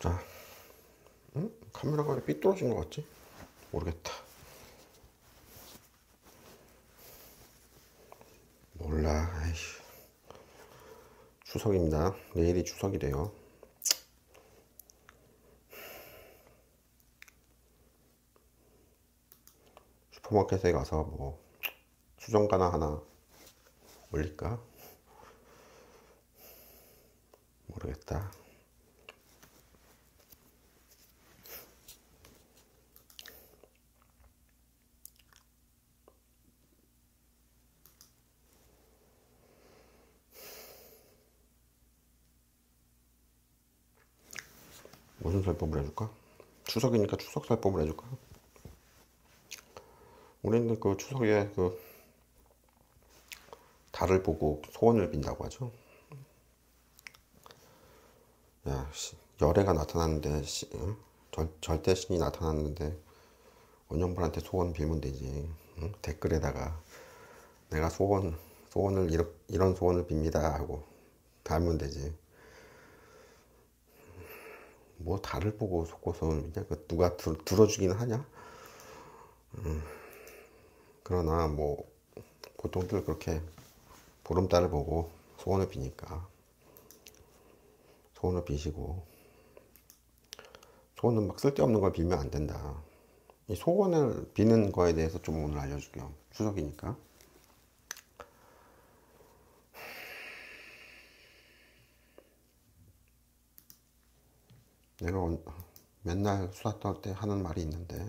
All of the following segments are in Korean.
자, 카메라가 왜 삐뚤어진 것 같지? 모르겠다. 몰라. 아이씨. 추석입니다. 내일이 추석이래요. 슈퍼마켓에 가서 뭐 수정가나 하나 올릴까? 모르겠다. 무슨 설법을 해줄까? 추석이니까 추석 설법을 해줄까? 우리는 그 추석에 그 달을 보고 소원을 빈다고 하죠. 야, 열애가 나타났는데 절대신이 나타났는데 원영불한테 소원 빌면 되지. 응? 댓글에다가 내가 소원을 이런 소원을 빕니다 하고 달면 되지. 뭐 달을 보고 속고서는 그냥 누가 들어주긴 하냐? 그러나 뭐 보통들 그렇게 보름달을 보고 소원을 비니까 소원을 비시고, 소원은 막 쓸데없는 걸 빌면 안 된다. 이 소원을 비는 거에 대해서 좀 오늘 알려줄게요. 추석이니까. 내가 맨날 수다 떨 때 하는 말이 있는데,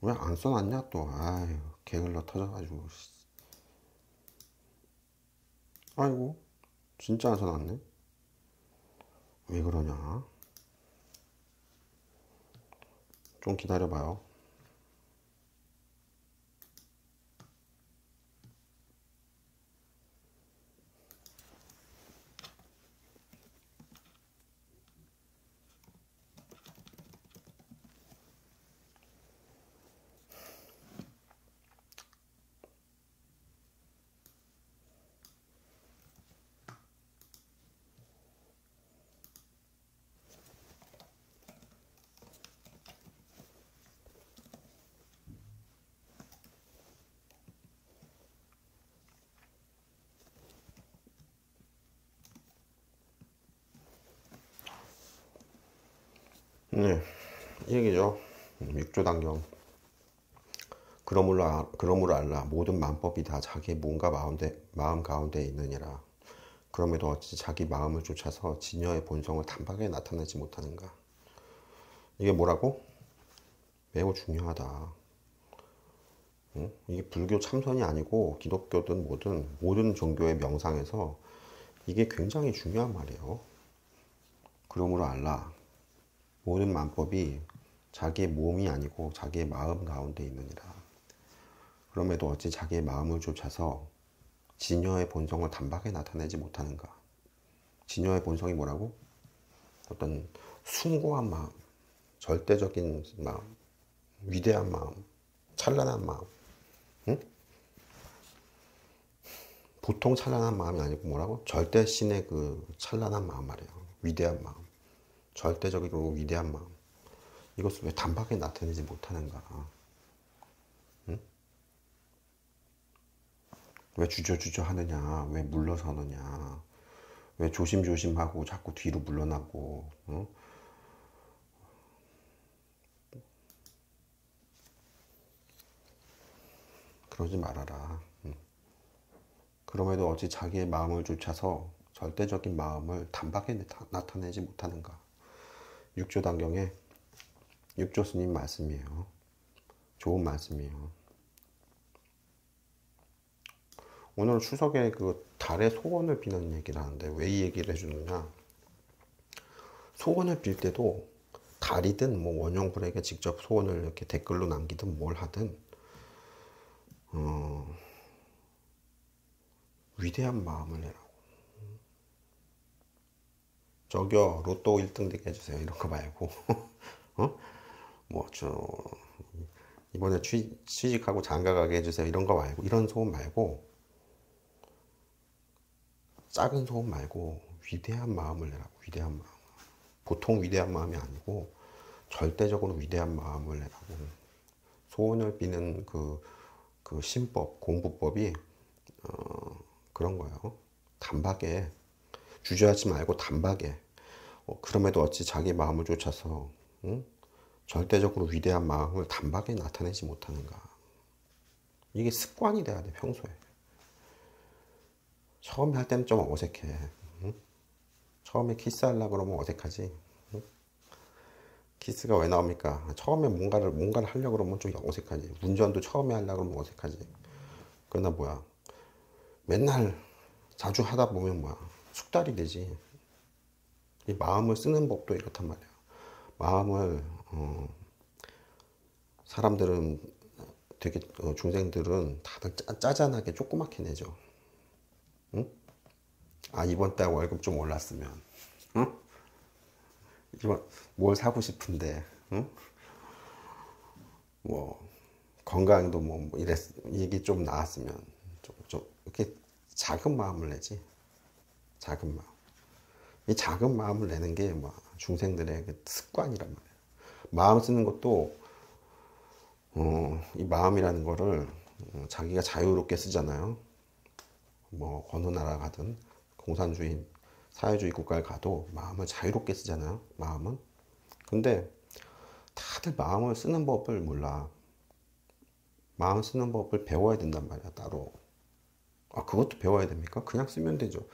왜 안 써놨냐 또. 아유, 게을러 터져가지고. 아이고, 진짜 안 써놨네. 왜 그러냐. 좀 기다려봐요. 네, 이 얘기죠. 육조단경. 그러므로 알라 모든 만법이 다 자기 몸과 마음 가운데 있느니라. 그럼에도 어찌 자기 마음을 쫓아서 진여의 본성을 단박에 나타내지 못하는가. 이게 뭐라고? 매우 중요하다. 응? 이게 불교 참선이 아니고 기독교든 뭐든 모든 종교의 명상에서 이게 굉장히 중요한 말이에요. 그러므로 알라 모든 만법이 자기의 몸이 아니고 자기의 마음 가운데 있느니라. 그럼에도 어찌 자기의 마음을 쫓아서 진여의 본성을 단박에 나타내지 못하는가. 진여의 본성이 뭐라고? 어떤 숭고한 마음, 절대적인 마음, 위대한 마음, 찬란한 마음. 응? 보통 찬란한 마음이 아니고 뭐라고? 절대신의 그 찬란한 마음 말이에요. 위대한 마음. 절대적이고 위대한 마음. 이것을 왜 단박에 나타내지 못하는가. 왜 주저주저 하느냐. 왜 물러서느냐. 왜 조심조심하고 자꾸 뒤로 물러나고. 어? 그러지 말아라. 그럼에도 어찌 자기의 마음을 쫓아서 절대적인 마음을 단박에 나타내지 못하는가. 육조단경의 육조 스님 말씀이에요. 좋은 말씀이에요. 오늘 추석에 그 달의 소원을 비는 얘기를 하는데 왜 이 얘기를 해주느냐. 소원을 빌 때도 달이든 뭐 원영불에게 직접 소원을 이렇게 댓글로 남기든 뭘 하든 위대한 마음을 내라고. 저기요 로또 1등 되게 해주세요 이런 거 말고 어? 뭐 저 이번에 취직하고 장가가게 해주세요 이런 거 말고, 이런 소원 말고 작은 소원 말고 위대한 마음을 내라고. 위대한 마음. 보통 위대한 마음이 아니고 절대적으로 위대한 마음을 내라고. 소원을 비는 그 신법, 공부법이 그런 거예요. 단박에 주저하지 말고 단박에. 그럼에도 어찌 자기 마음을 쫓아서 응? 절대적으로 위대한 마음을 단박에 나타내지 못하는가. 이게 습관이 돼야 돼, 평소에. 처음에 할 때는 좀 어색해. 응? 처음에 키스하려고 그러면 어색하지. 응? 키스가 왜 나옵니까? 처음에 뭔가를 하려고 그러면 좀 어색하지. 운전도 처음에 하려고 그러면 어색하지. 그러나 뭐야, 맨날 자주 하다 보면 뭐야, 숙달이 되지. 이 마음을 쓰는 법도 이렇단 말이야. 마음을 사람들은 되게 중생들은 다들 짜잔하게 조그맣게 내죠. 응? 아, 이번 달 월급 좀 올랐으면, 응? 이번 뭘 사고 싶은데, 응? 뭐 건강도 뭐 이랬 이게 좀 나았으면 좀 이렇게 작은 마음을 내지. 작은 마음. 이 작은 마음을 내는 게 뭐 중생들의 그 습관이란 말이에요. 마음 쓰는 것도 이 마음이라는 거를 자기가 자유롭게 쓰잖아요. 뭐 어느 나라 가든 공산주의 사회주의 국가에 가도 마음을 자유롭게 쓰잖아요. 마음은. 근데 다들 마음을 쓰는 법을 몰라. 마음 쓰는 법을 배워야 된단 말이야, 따로. 아, 그것도 배워야 됩니까? 그냥 쓰면 되죠.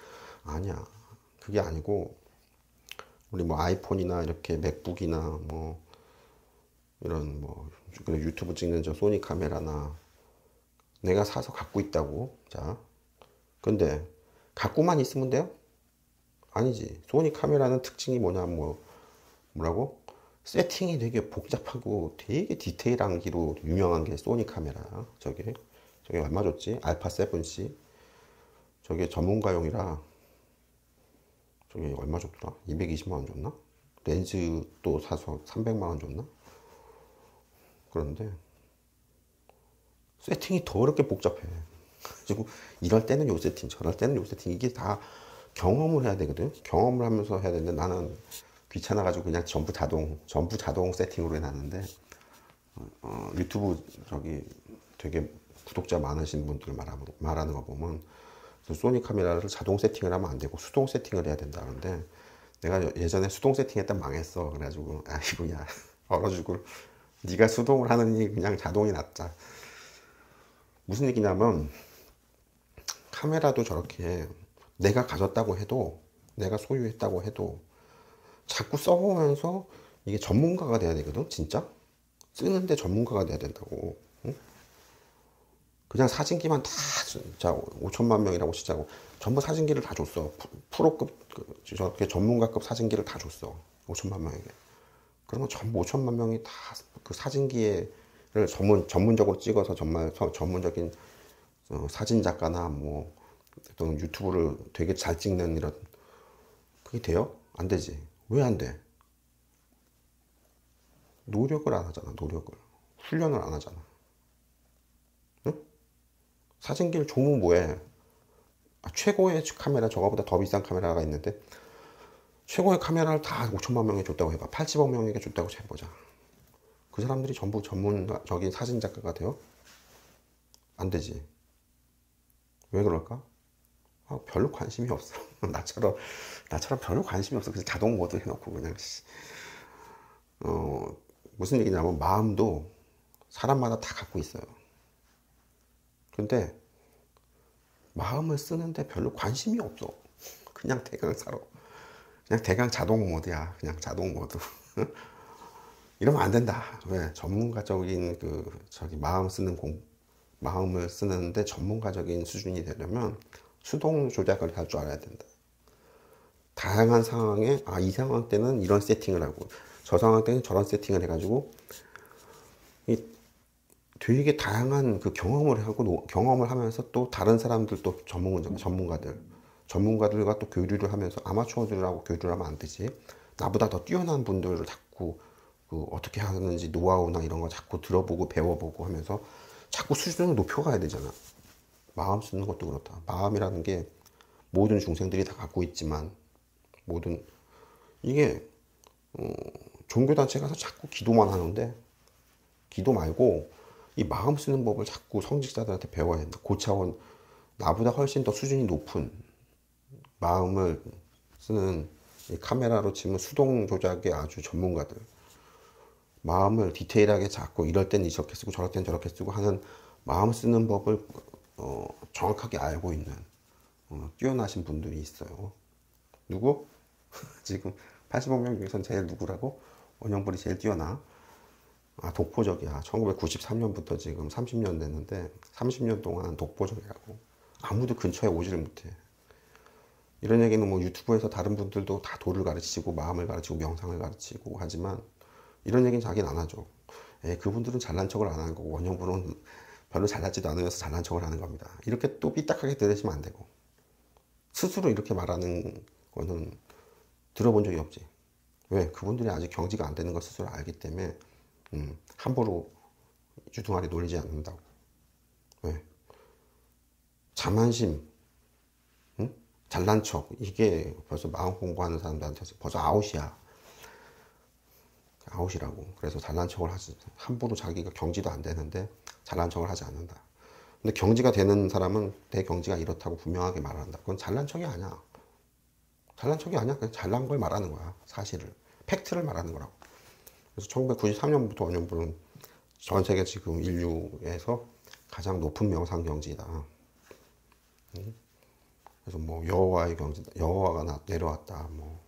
아니야. 그게 아니고 우리 뭐 아이폰이나 이렇게 맥북이나 뭐 이런 뭐 유튜브 찍는 저 소니 카메라나 내가 사서 갖고 있다고. 자, 근데 갖고만 있으면 돼요? 아니지. 소니 카메라는 특징이 뭐라고? 세팅이 되게 복잡하고 되게 디테일한 기로 유명한 게 소니 카메라. 저게 얼마 줬지? 알파 7C. 저게 전문가용이라 저게 얼마 줬더라? 220만 원 줬나? 렌즈 또 사서 300만 원 줬나? 그런데 세팅이 더럽게 복잡해. 그리고 이럴 때는 요 세팅, 저럴 때는 요 세팅. 이게 다 경험을 해야 되거든. 경험을 하면서 해야 되는데 나는 귀찮아가지고 그냥 전부 자동 세팅으로 해놨는데 유튜브 저기 되게 구독자 많으신 분들 말하는 거 보면 소니 카메라를 자동 세팅을 하면 안 되고 수동 세팅을 해야 된다는데 내가 예전에 수동 세팅했다 망했어. 그래가지고 아이고 야 얼어 죽을. 네가 수동을 하느니 그냥 자동이 낫자. 무슨 얘기냐면 카메라도 저렇게 내가 가졌다고 해도 내가 소유했다고 해도 자꾸 써보면서 이게 전문가가 돼야 되거든. 진짜 쓰는데 전문가가 돼야 된다고. 응? 그냥 사진기만 다 진짜 5천만 명이라고 치자고 전부 사진기를 다 줬어. 프로급 저렇게 전문가급 사진기를 다 줬어. 5천만 명에게. 그러면 전부 5천만 명이 다 그 사진기를 전문적으로 찍어서 정말 전문적인 사진 작가나 뭐 또는 유튜브를 되게 잘 찍는 이런 그게 돼요? 안 되지. 왜 안 돼? 노력을 안 하잖아. 노력을. 훈련을 안 하잖아. 응? 사진기를 좋으면 뭐해? 아, 최고의 카메라 저거보다 더 비싼 카메라가 있는데 최고의 카메라를 다 5천만 명에 줬다고 해봐. 80억 명에게 줬다고 해보자. 그 사람들이 전부 전문적인 사진 작가가 돼요? 안 되지. 왜 그럴까? 아, 별로 관심이 없어. 나처럼 별로 관심이 없어. 그래서 자동 모드 해놓고 그냥 무슨 얘기냐면 마음도 사람마다 다 갖고 있어요. 근데 마음을 쓰는데 별로 관심이 없어. 그냥 대강 살아. 그냥 대강 자동 모드야. 그냥 자동 모드. 이러면 안 된다. 왜? 전문가적인 마음을 쓰는데 전문가적인 수준이 되려면 수동 조작을 할 줄 알아야 된다. 다양한 상황에 이 상황 때는 이런 세팅을 하고 저 상황 때는 저런 세팅을 해가지고 되게 다양한 그 경험을 하면서 또 다른 사람들 또 전문가들과 또 교류를 하면서 아마추어들하고 교류를 하면 안 되지. 나보다 더 뛰어난 분들을 자꾸 어떻게 하는지 노하우나 이런 거 자꾸 들어보고 배워보고 하면서 자꾸 수준을 높여가야 되잖아. 마음 쓰는 것도 그렇다. 마음이라는 게 모든 중생들이 다 갖고 있지만 모든 이게 종교단체 가서 자꾸 기도만 하는데 기도 말고 이 마음 쓰는 법을 자꾸 성직자들한테 배워야 된다. 고차원 나보다 훨씬 더 수준이 높은 마음을 쓰는 이 카메라로 치면 수동 조작의 아주 전문가들 마음을 디테일하게 잡고 이럴 땐 이렇게 쓰고 저럴 땐 저렇게 쓰고 하는 마음 쓰는 법을 정확하게 알고 있는 뛰어나신 분들이 있어요. 누구? 지금 85명 중에선 제일 누구라고? 원영불이 제일 뛰어나? 아, 독보적이야. 1993년부터 지금 30년 됐는데 30년 동안 독보적이라고. 아무도 근처에 오지를 못해. 이런 얘기는 뭐 유튜브에서 다른 분들도 다 도를 가르치고 마음을 가르치고 명상을 가르치고 하지만 이런 얘기는 자기는 안 하죠. 그분들은 잘난 척을 안 하는 거고 원영불은 별로 잘났지도 않으면서 잘난 척을 하는 겁니다. 이렇게 또 삐딱하게 들으시면 안 되고 스스로 이렇게 말하는 거는 들어본 적이 없지. 왜? 그분들이 아직 경지가 안 되는 걸 스스로 알기 때문에 함부로 주둥아리 놀리지 않는다고. 왜? 자만심, 잘난 척 이게 벌써 마음 공부하는 사람들한테 벌써 아웃이야. 아웃이라고. 그래서 잘난 척을 하지. 함부로 자기가 경지도 안 되는데 잘난 척을 하지 않는다. 근데 경지가 되는 사람은 내 경지가 이렇다고 분명하게 말한다. 그건 잘난 척이 아니야. 잘난 척이 아니야. 그냥 잘난 걸 말하는 거야. 사실을. 팩트를 말하는 거라고. 그래서 1993년부터 원영불은 전 세계 지금 인류에서 가장 높은 명상 경지다. 그래서 뭐 여호와의 경지다. 여호와가 내려왔다. 뭐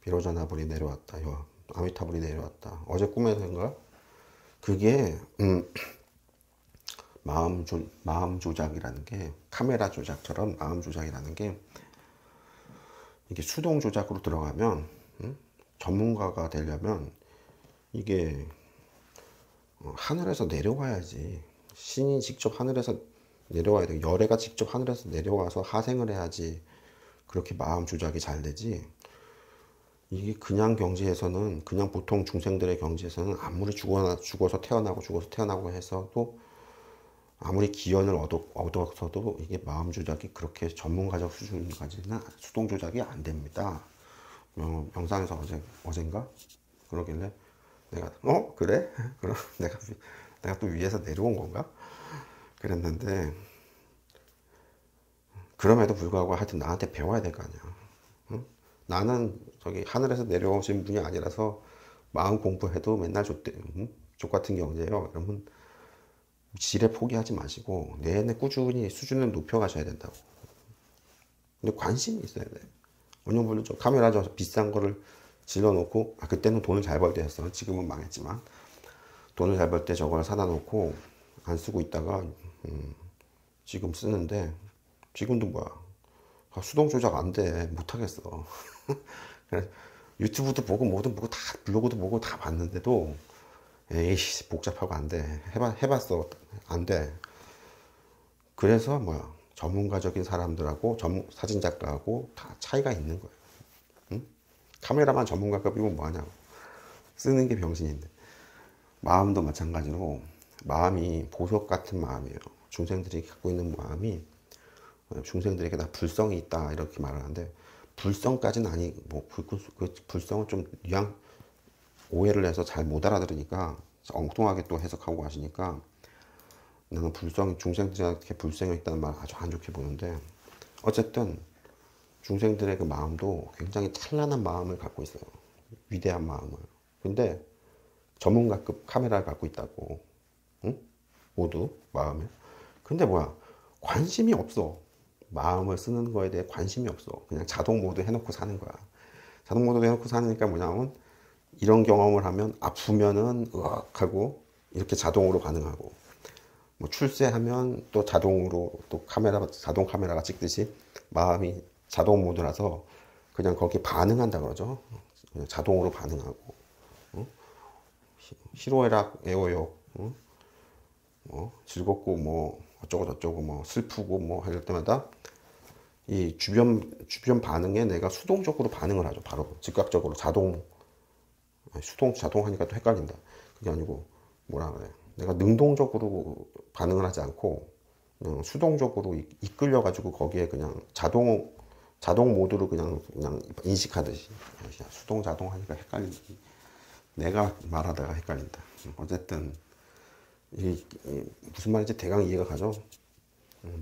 비로자나불이 내려왔다. 아미타불이 내려왔다. 어제 꿈에서인가? 그게 마음 조작이라는 게 카메라 조작처럼 마음 조작이라는 게 이게 수동 조작으로 들어가면 전문가가 되려면 이게 하늘에서 내려와야지. 신이 직접 하늘에서 내려와야 돼. 열애가 직접 하늘에서 내려와서 하생을 해야지 그렇게 마음 조작이 잘 되지. 이게 그냥 경지에서는 그냥 보통 중생들의 경지에서는 아무리 죽어서 태어나고 해서도 아무리 기연을 얻어서도 이게 마음 조작이 그렇게 전문가적 수준까지는 수동 조작이 안 됩니다. 명상에서 어젠가 그러길래 내가 그래? 그럼 내가 또 위에서 내려온 건가? 그랬는데 그럼에도 불구하고 하여튼 나한테 배워야 될 거 아니야. 응? 나는 저기 하늘에서 내려오신 분이 아니라서 마음 공부해도 맨날 족같은 경제예요. 여러분 지레 포기하지 마시고 내내 꾸준히 수준을 높여가셔야 된다고. 근데 관심이 있어야 돼. 원영불은 좀 카메라 저 비싼 거를 질러놓고 그때는 돈을 잘 벌 때였어. 지금은 망했지만 돈을 잘 벌 때 저걸 사다 놓고 안 쓰고 있다가 지금 쓰는데 지금도 뭐야 수동 조작 안 돼. 못하겠어. 유튜브도 보고 뭐도 보고 다 블로그도 보고 다 봤는데도 에이씨 복잡하고 안 돼. 해봤어. 안 돼. 그래서 뭐야 전문가적인 사람들하고 사진작가하고 다 차이가 있는 거예요. 응? 카메라만 전문가급이면 뭐하냐고. 쓰는 게 병신인데. 마음도 마찬가지로 마음이 보석 같은 마음이에요. 중생들이 갖고 있는 마음이 중생들에게 다 불성이 있다 이렇게 말하는데 불성까지는 아니 그 불성은 좀 오해를 해서 잘 못 알아들으니까 엉뚱하게 또 해석하고 하시니까 나는 중생들한테 불성이 있다는 말 아주 안 좋게 보는데 어쨌든 중생들의 그 마음도 굉장히 찬란한 마음을 갖고 있어요. 위대한 마음을. 근데 전문가급 카메라를 갖고 있다고. 응? 모두 마음에. 근데 뭐야 관심이 없어. 마음을 쓰는 거에 대해 관심이 없어. 그냥 자동 모드 해놓고 사는 거야. 자동 모드 해놓고 사니까 뭐냐면 이런 경험을 하면 아프면은 으악 하고 이렇게 자동으로 반응하고 뭐 출세하면 또 자동으로 또 자동 카메라가 찍듯이 마음이 자동 모드라서 그냥 거기에 반응한다 그러죠. 그냥 자동으로 반응하고 희로애락 애호욕 즐겁고 뭐 어쩌고 저쩌고 뭐 슬프고 뭐 할 때마다 이 주변 반응에 내가 수동적으로 반응을 하죠. 바로 즉각적으로 자동 하니까 또 헷갈린다. 그게 아니고 뭐라 그래. 내가 능동적으로 반응을 하지 않고 그냥 수동적으로 이끌려가지고 거기에 그냥 자동 모드로 그냥 인식하듯이. 수동 자동 하니까 헷갈리지. 내가 말하다가 헷갈린다. 어쨌든 무슨 말인지 대강 이해가 가죠.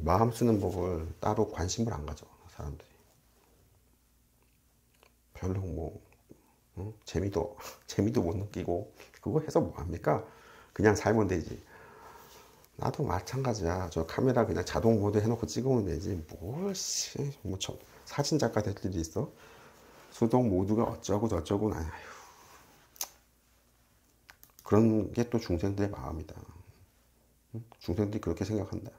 마음 쓰는 법을 따로 관심을 안 가져 사람들이. 별로 뭐 재미도 못 느끼고 그거 해서 뭐 합니까? 그냥 살면 되지. 나도 마찬가지야. 저 카메라 그냥 자동 모드 해놓고 찍으면 되지. 뭐 사진 작가 될 일이 있어? 수동 모드가 어쩌고 저쩌고. 아휴. 그런 게 또 중생들의 마음이다. 중생들이 그렇게 생각한다.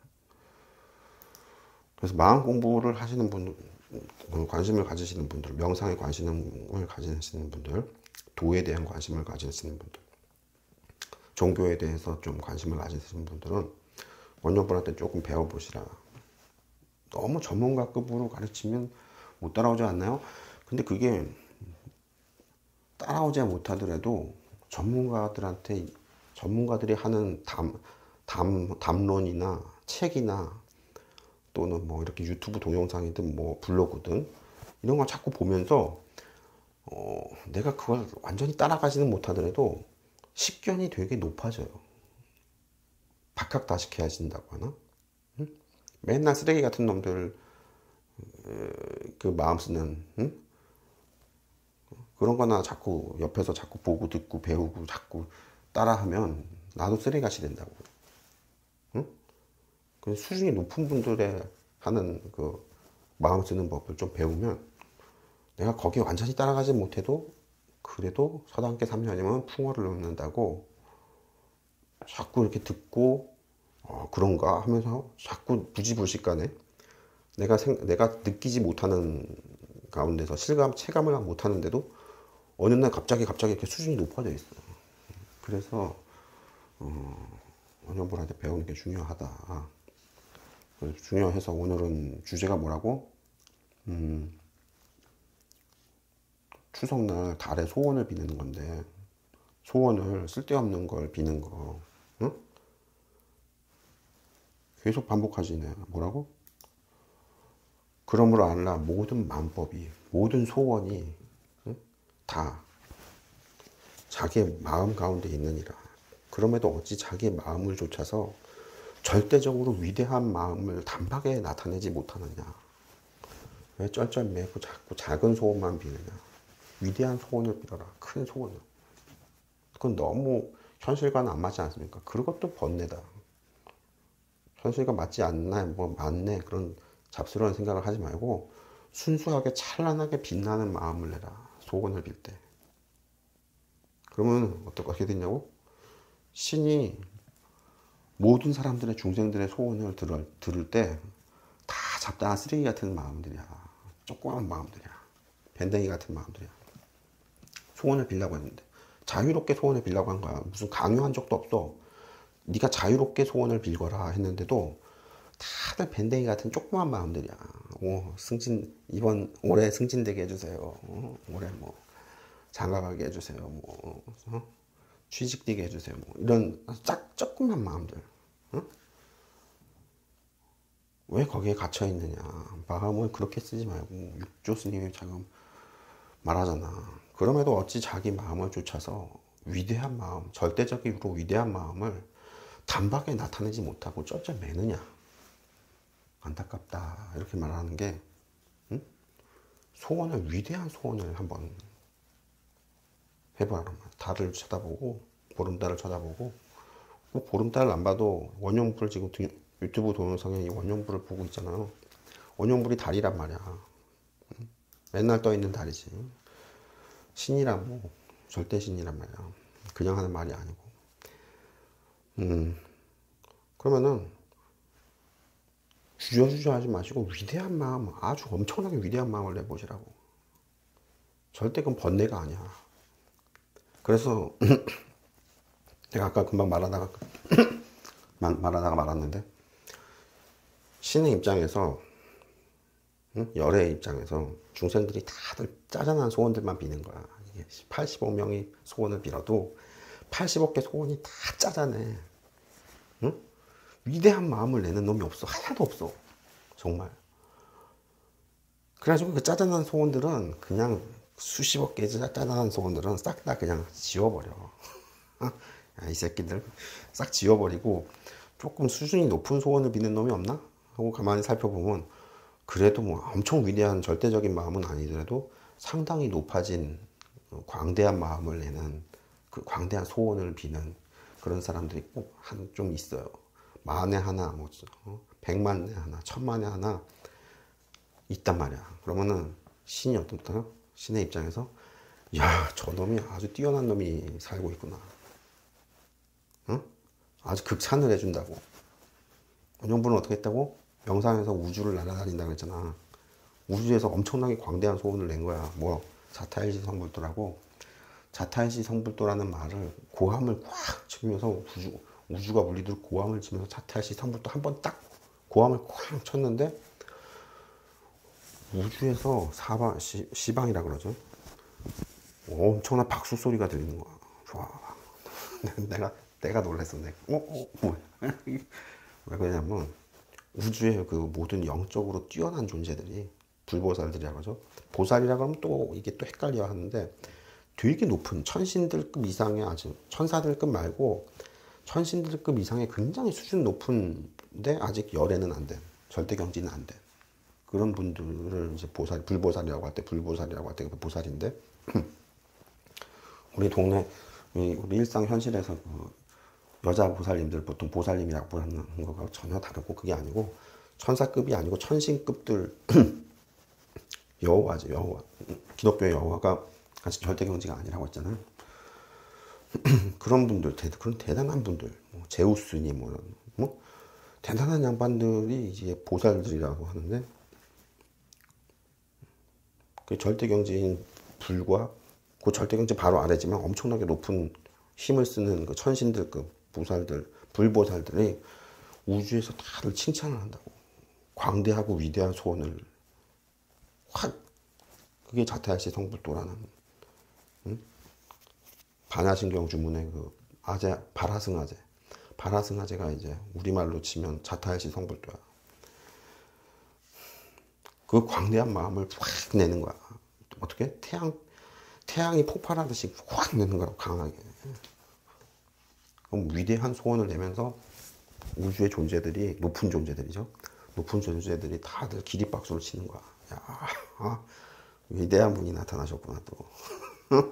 그래서 마음 공부를 하시는 분들, 관심을 가지시는 분들, 명상에 관심을 가지시는 분들, 도에 대한 관심을 가지시는 분들, 종교에 대해서 좀 관심을 가지시는 분들은 원년분한테 조금 배워보시라. 너무 전문가급으로 가르치면 못 따라오지 않나요? 근데 그게 따라오지 못하더라도 전문가들이 하는 담론이나 책이나 또는 뭐 이렇게 유튜브 동영상이든 뭐 블로그든 이런 걸 자꾸 보면서 내가 그걸 완전히 따라가지는 못하더라도 식견이 되게 높아져요. 박학다식해야진다고 하나? 응? 맨날 쓰레기 같은 놈들 그 마음 쓰는 그런 거나 자꾸 옆에서 자꾸 보고 듣고 배우고 자꾸 따라하면 나도 쓰레기같이 된다고. 응? 그 수준이 높은 분들의 하는 그 마음 쓰는 법을 좀 배우면 내가 거기에 완전히 따라가지 못해도 그래도 서당계 3년이면 풍어를 넣는다고 자꾸 이렇게 듣고 그런가 하면서 자꾸 부지불식간에 내가 느끼지 못하는 가운데서 체감을 못하는데도 어느 날 갑자기 이렇게 수준이 높아져 있어. 그래서 원년분한테 배우는 게 중요하다. 중요해서 오늘은 주제가 뭐라고? 추석날 달에 소원을 비는 건데 소원을 쓸데없는 걸 비는 거 응? 계속 반복하지네. 뭐라고? 그러므로 알라 모든 만법이 모든 소원이 다 자기의 마음 가운데 있느니라. 그럼에도 어찌 자기의 마음을 좇아서 절대적으로 위대한 마음을 단박에 나타내지 못하느냐. 왜 쩔쩔매고 자꾸 작은 소원만 비느냐. 위대한 소원을 빌어라. 큰 소원을. 그건 너무 현실과는 안 맞지 않습니까? 그것도 번뇌다. 현실과 맞지 않나, 뭐 맞네, 그런 잡스러운 생각을 하지 말고 순수하게 찬란하게 빛나는 마음을 내라. 소원을 빌 때. 그러면 어떻게 되냐고? 신이 모든 사람들의 중생들의 소원을 들을 때 다 잡다한 쓰레기 같은 마음들이야. 조그만 마음들이야. 밴댕이 같은 마음들이야. 소원을 빌라고 했는데 자유롭게 소원을 빌라고 한 거야. 무슨 강요한 적도 없어. 네가 자유롭게 소원을 빌거라 했는데도 다들 밴댕이 같은 조그만 마음들이야. 이번 올해 승진되게 해주세요. 올해 뭐 장가가게 해주세요. 뭐 취직되게 해주세요. 뭐 이런 조그만 마음들. 왜 거기에 갇혀 있느냐. 마음을 그렇게 쓰지 말고 육조 스님이 지금 말하잖아. 그럼에도 어찌 자기 마음을 좇아서 위대한 마음, 절대적으로 위대한 마음을 단박에 나타내지 못하고 쩔쩔매느냐. 안타깝다. 이렇게 말하는 게 위대한 소원을 한번 해봐라. 달을 쳐다보고 보름달을 쳐다보고 꼭 보름달을 안 봐도 원형불을 지금 유튜브 동영상에 이 원형불을 보고 있잖아요. 원형불이 달이란 말이야. 맨날 떠 있는 달이지. 신이라고 절대 신이란 말이야. 그냥 하는 말이 아니고. 그러면은 주저주저 하지 마시고 위대한 마음, 아주 엄청나게 위대한 마음을 내보시라고. 절대 그건 번뇌가 아니야. 그래서 제가 아까 금방 말하다가 말았는데 신의 입장에서 열의 입장에서 중생들이 다들 짜잔한 소원들만 비는 거야. 85명이 소원을 빌어도 85개 소원이 다 짜잔해. 응? 위대한 마음을 내는 놈이 없어. 하나도 없어. 정말. 그래가지고 그 짜잔한 소원들은 그냥 수십억 개의 짜잔한 소원들은 싹 다 그냥 지워버려. 야, 이 새끼들 싹 지워버리고 조금 수준이 높은 소원을 비는 놈이 없나? 하고 가만히 살펴보면 그래도 뭐 엄청 위대한 절대적인 마음은 아니더라도 상당히 높아진 광대한 마음을 내는 그 광대한 소원을 비는 그런 사람들이 꼭 한 좀 있어요. 만에 하나, 뭐 100만에 하나, 1000만에 하나 있단 말이야. 그러면은 신이 어떻다? 신의 입장에서 야, 저 놈이 아주 뛰어난 놈이 살고 있구나. 응? 아주 극찬을 해준다고. 원영부는 어떻게 했다고? 명상에서 우주를 날아다닌다고 했잖아. 우주에서 엄청나게 광대한 소원을 낸 거야. 뭐 자타일시 성불도라고. 자타일시 성불도라는 말을 고함을 꽉 치면서 우주가 물리도록 고함을 치면서 자타일시 성불도 한 번 딱 고함을 꽉 쳤는데 우주에서 시방이라 그러죠. 엄청난 박수 소리가 들리는 거야. 와, 내가 놀랐어. 뭐야? 왜 그러냐면 우주의 그 모든 영적으로 뛰어난 존재들이 불보살들이라고 하죠. 보살이라고 하면 또 이게 또 헷갈려 하는데 되게 높은 천신들급 이상의 아주 천사들급 말고 천신들급 이상의 굉장히 수준 높은데 아직 열애는 안 돼. 절대 경지는 안 돼. 그런 분들을 이제 불보살이라고 할 때 그 보살인데 우리 동네 우리 일상 현실에서 그 여자 보살님들 보통 보살님이라고 하는 거가 전혀 다르고 그게 아니고 천사급이 아니고 천신급들 여호와죠. 여호와. 기독교 여호와가 아직 절대 경지가 아니라고 했잖아요. 그런 분들, 그런 대단한 분들, 뭐 제우스니 뭐 대단한 양반들이 이제 보살들이라고 하는데 그 절대 경지인 불과 그 절대 경지 바로 아래지만 엄청나게 높은 힘을 쓰는 그 천신들급 보살들, 불보살들이 우주에서 다들 칭찬을 한다고. 광대하고 위대한 소원을 확 그게 자타일시 성불도라는 반야신경 주문의 그 아제 발하승아제. 발하승아제가 이제 우리말로 치면 자타일시 성불도야. 그 광대한 마음을 확 내는 거야. 어떻게? 태양이 폭발하듯이 확 내는 거라고 강하게. 그럼 위대한 소원을 내면서 우주의 존재들이 높은 존재들이죠. 높은 존재들이 다들 기립박수를 치는 거야. 야, 위대한 분이 나타나셨구나 또.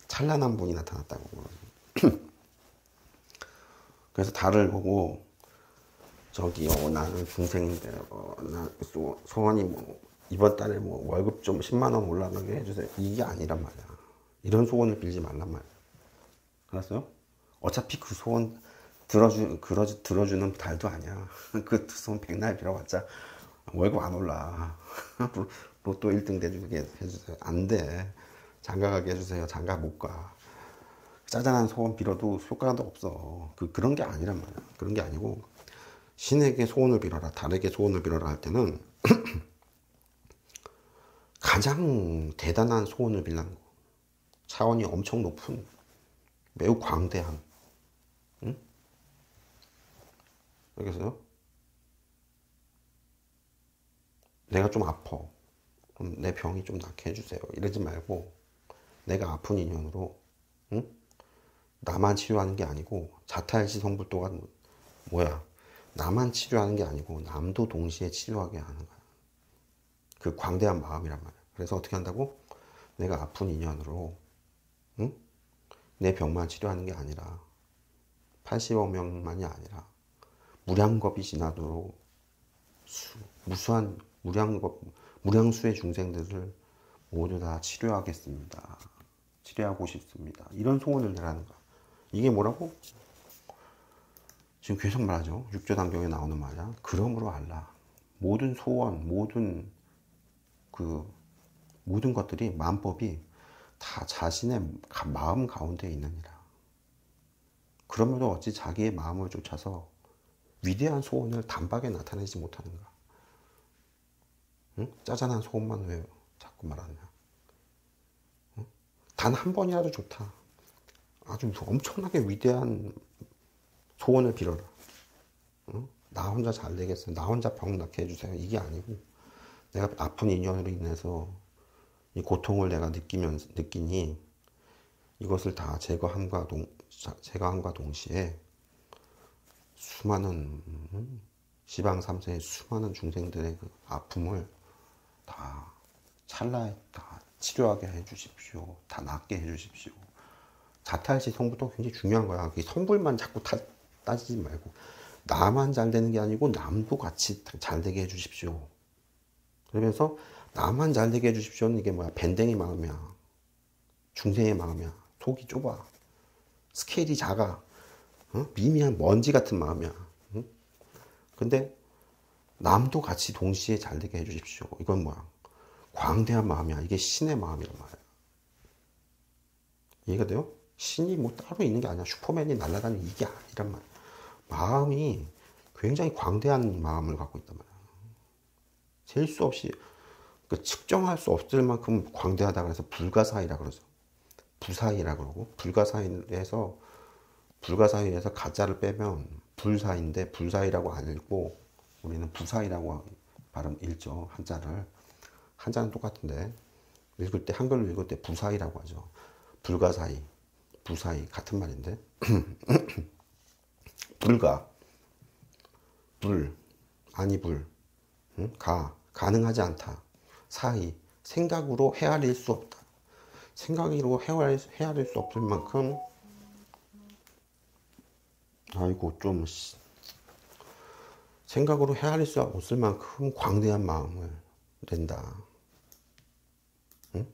찬란한 분이 나타났다고. 그래서 달을 보고 저기요 나는 중생인데 나 소원이 뭐 이번 달에 뭐 월급 좀 10만 원 올라가게 해주세요. 이게 아니란 말이야. 이런 소원을 빌지 말란 말이야. 알았어요? 어차피 그 소원 들어주는 달도 아니야. 그 소원 백날 빌어봤자 월급 안 올라. 로또 1등 내주게 해주세요. 안 돼. 장가 가게 해주세요. 장가 못 가. 짜잔한 소원 빌어도 효과도 없어. 그런 게 아니란 말이야. 그런 게 아니고 신에게 소원을 빌어라. 달에게 소원을 빌어라 할 때는 가장 대단한 소원을 빌라는 거. 차원이 엄청 높은 매우 광대한. 응? 알겠어요? 내가 좀 아파. 그럼 내 병이 좀 낫게 해주세요. 이러지 말고 내가 아픈 인연으로 응? 나만 치료하는 게 아니고 자타일시 성불도가 뭐야? 나만 치료하는 게 아니고 남도 동시에 치료하게 하는 거야. 그 광대한 마음이란 말이야. 그래서 어떻게 한다고? 내가 아픈 인연으로 응? 내 병만 치료하는 게 아니라 80억 명만이 아니라 무량겁이 지나도록 무수한 무량수의 중생들을 모두 다 치료하겠습니다. 치료하고 싶습니다. 이런 소원을 내라는 거야. 이게 뭐라고? 지금 계속 말하죠. 육조단경에 나오는 말이야. 그러므로 알라. 모든 소원, 모든 것들이 만법이 다 자신의 마음 가운데 있느니라. 그러므로 어찌 자기의 마음을 쫓아서 위대한 소원을 단박에 나타내지 못하는가? 응? 짜잔한 소원만 왜 자꾸 말하냐? 응? 단 한 번이라도 좋다. 아주 엄청나게 위대한 소원을 빌어라. 나 혼자 잘 되겠어요. 나 혼자 병 낫게 해주세요. 이게 아니고 내가 아픈 인연으로 인해서 이 고통을 내가 느끼니 이것을 다 제거함과 동시에 수많은 지방 3세의 수많은 중생들의 그 아픔을 다 찰나에 다 치료하게 해주십시오. 다 낫게 해주십시오. 자탈시성부터 굉장히 중요한 거야. 성불만 자꾸 따지지 말고 나만 잘 되는 게 아니고 남도 같이 잘 되게 해주십시오. 그러면서 나만 잘 되게 해주십시오는 이게 뭐야? 밴댕이 마음이야. 중생의 마음이야. 속이 좁아. 스케일이 작아. 미미한 먼지 같은 마음이야. 근데 남도 같이 동시에 잘 되게 해주십시오. 이건 뭐야? 광대한 마음이야. 이게 신의 마음이란 말이야. 이해가 돼요? 신이 뭐 따로 있는 게 아니야. 슈퍼맨이 날아다니는 이게 아니란 말이야. 마음이 굉장히 광대한 마음을 갖고 있단 말이야. 셀 수 없이 측정할 수 없을 만큼 광대하다 그래서 불가사의라 그러죠. 부사의라 그러고 불가사의에서 가짜를 빼면 불사인데 불사의라고 안 읽고 우리는 부사의라고 읽죠. 한자는 똑같은데 읽을 때 한글로 읽을 때 부사의라고 하죠. 불가사의, 부사의 같은 말인데 가능하지 않다. 사의, 생각으로 헤아릴 수 없다. 생각으로 헤아릴 수 없을 만큼 생각으로 헤아릴 수 없을 만큼 광대한 마음을 낸다. 응?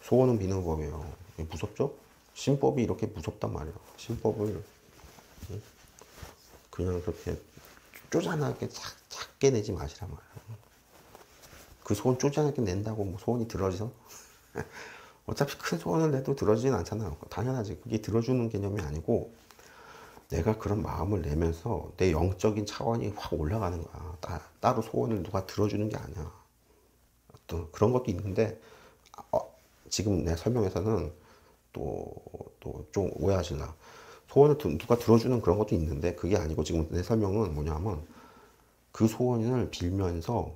소원은 비는 법이에요. 무섭죠? 신법이 이렇게 무섭단 말이에요. 신법을 그냥 그렇게 쪼잔하게 작게 내지 마시란 말이에요. 그 소원 쪼잔하게 낸다고 뭐 소원이 들어져? 어차피 큰 소원을 내도 들어지진 않잖아요. 당연하지. 그게 들어주는 개념이 아니고 내가 그런 마음을 내면서 내 영적인 차원이 확 올라가는 거야. 따로 소원을 누가 들어주는 게 아니야. 어떤 그런 것도 있는데 지금 내 설명에서는 또 좀 오해하실라. 소원을 누가 들어주는 그런 것도 있는데 그게 아니고 지금 내 설명은 뭐냐면 그 소원을 빌면서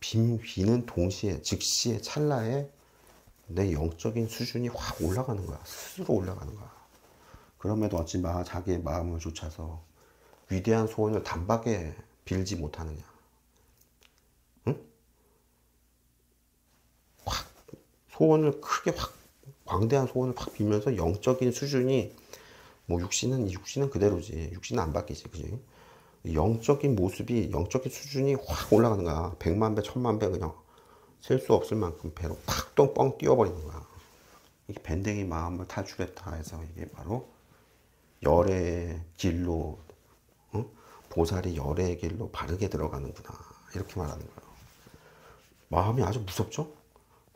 비는 동시에 즉시에 찰나에 내 영적인 수준이 확 올라가는 거야. 스스로 올라가는 거야. 그럼에도 어찌 자기의 마음을 좇아서 위대한 소원을 단박에 빌지 못하느냐. 응? 소원을 크게 광대한 소원을 확 빌면서 영적인 수준이 뭐 육신은 그대로지. 육신은 안 바뀌지. 그지? 영적인 모습이 영적인 수준이 확 올라가는 거야. 100만 배, 1000만 배 그냥 셀 수 없을 만큼 배로 팍 뻥 뛰어버리는 거야. 이게 밴댕이 마음을 탈출했다 해서 이게 바로 열의 길로 보살이 열의 길로 바르게 들어가는구나 이렇게 말하는 거예요. 마음이 아주 무섭죠?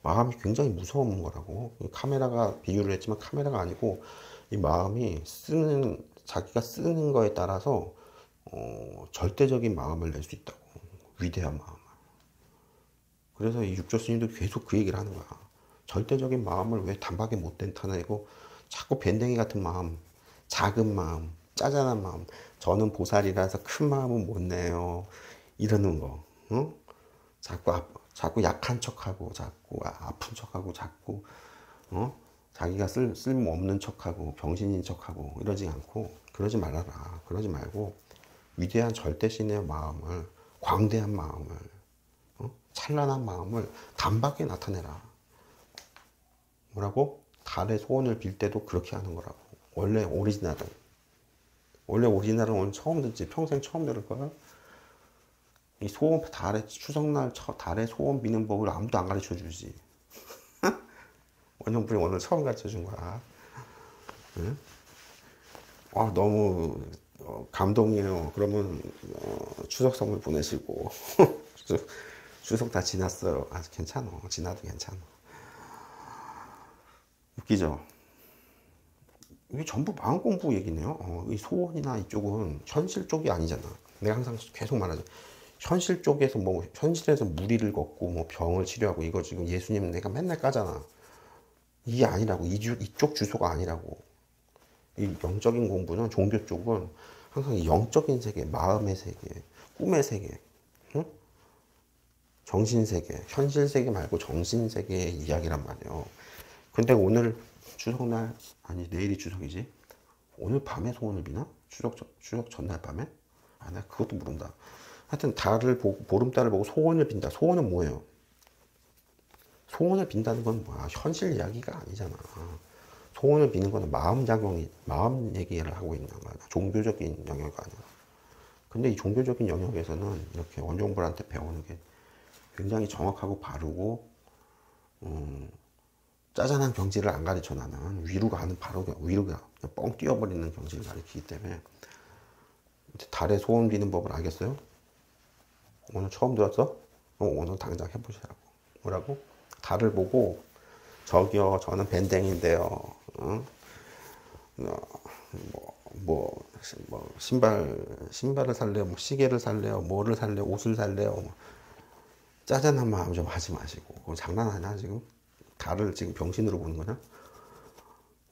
마음이 굉장히 무서운 거라고. 카메라가 비유를 했지만 카메라가 아니고 이 마음이 자기가 쓰는 거에 따라서 절대적인 마음을 낼 수 있다고. 위대한 마음을. 그래서 이 육조 스님도 계속 그 얘기를 하는 거야. 절대적인 마음을 왜 단박에 못 나타내고 자꾸 밴댕이 같은 마음, 작은 마음, 짜잔한 마음, 저는 보살이라서 큰 마음은 못 내요 이러는 거. 응? 자꾸 약한 척하고 자꾸 아픈 척하고 자꾸 자기가 쓸모없는 척하고 병신인 척하고 이러지 않고 그러지 말아라. 그러지 말고 위대한 절대신의 마음을, 광대한 마음을, 찬란한 마음을 단박에 나타내라. 뭐라고? 달의 소원을 빌 때도 그렇게 하는 거라고. 원래 오리지널은 오늘 처음 듣지. 평생 처음 들을 거야. 이 소원, 추석날 달의 소원 비는 법을 아무도 안 가르쳐 주지. 원영분이 오늘 처음 가르쳐 준 거야. 응? 너무 감동이에요. 그러면 추석 선물 보내시고 추석 다 지났어요. 괜찮아. 지나도 괜찮아. 웃기죠? 이게 전부 마음 공부 얘기네요. 이 소원이나 이쪽은 현실 쪽이 아니잖아. 내가 항상 계속 말하죠. 현실 쪽에서 현실에서 무리를 걷고 병을 치료하고 이거 지금 예수님 내가 맨날 까잖아. 이게 아니라고. 이쪽 주소가 아니라고. 이 영적인 공부는 종교 쪽은 항상 영적인 세계, 마음의 세계, 꿈의 세계, 응? 정신세계, 현실세계 말고 정신세계의 이야기란 말이에요. 근데 오늘 추석날, 아니 내일이 추석이지? 오늘 밤에 소원을 비나? 추석 전날 밤에? 아, 나 그것도 모른다. 하여튼 달을 보고, 보름달을 보고 소원을 빈다. 소원은 뭐예요? 소원을 빈다는 건 뭐야? 현실 이야기가 아니잖아. 소원을 비는 거는 마음작용이, 마음 얘기를 하고 있는 거야. 종교적인 영역 아니야. 근데 이 종교적인 영역에서는 이렇게 원종불한테 배우는 게 굉장히 정확하고 바르고, 짜잔한 경지를 안 가르쳐 나는 위로 가는 바로 위로가 뻥 뛰어버리는 경지를 가르치기 때문에 달에 소원 비는 법을 알겠어요? 오늘 처음 들었어? 오늘 당장 해보시라고. 뭐라고? 달을 보고 저기요 저는 밴댕인데요. 어? 신발을 살래요? 뭐 시계를 살래요? 뭐를 살래요? 옷을 살래요? 뭐. 짜잔한 마음 좀 하지 마시고. 그거 장난하냐 지금? 달을 지금 병신으로 보는 거냐?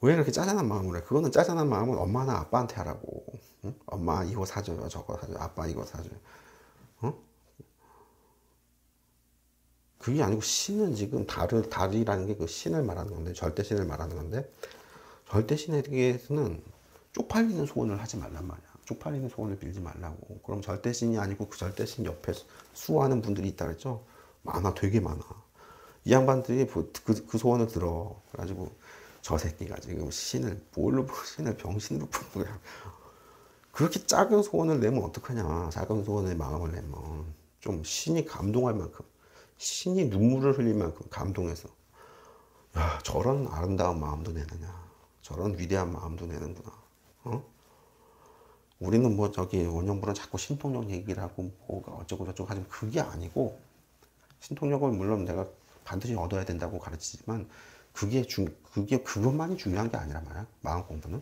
왜 이렇게 짜잔한 마음을 해? 그거는 짜잔한 마음은 엄마나 아빠한테 하라고. 응? 엄마 이거 사줘요, 저거 사줘요, 아빠 이거 사줘요. 어? 그게 아니고 신은 지금 달이라는 게 그 신을 말하는 건데, 절대신을 말하는 건데, 절대신에게서는 쪽팔리는 소원을 하지 말란 말이야. 쪽팔리는 소원을 빌지 말라고. 그럼 절대신이 아니고 그 절대신 옆에 수호하는 분들이 있다 그랬죠? 많아, 되게 많아. 이 양반들이 그 소원을 들어. 그래가지고 저 새끼가 지금 신을 뭘로 신을 병신으로 푸는 거야. 그렇게 작은 소원을 내면 어떡하냐. 작은 소원의 마음을 내면 좀 신이 감동할 만큼, 신이 눈물을 흘릴 만큼 감동해서, 야 저런 아름다운 마음도 내느냐, 저런 위대한 마음도 내는구나. 어? 우리는 뭐 저기 원영불은 자꾸 신통력 얘기를 하고 뭐가 어쩌고 저쩌고 하지만 그게 아니고, 신통력을 물론 내가 반드시 얻어야 된다고 가르치지만 그게 그것만이 중요한 게 아니란 말이야. 마음 공부는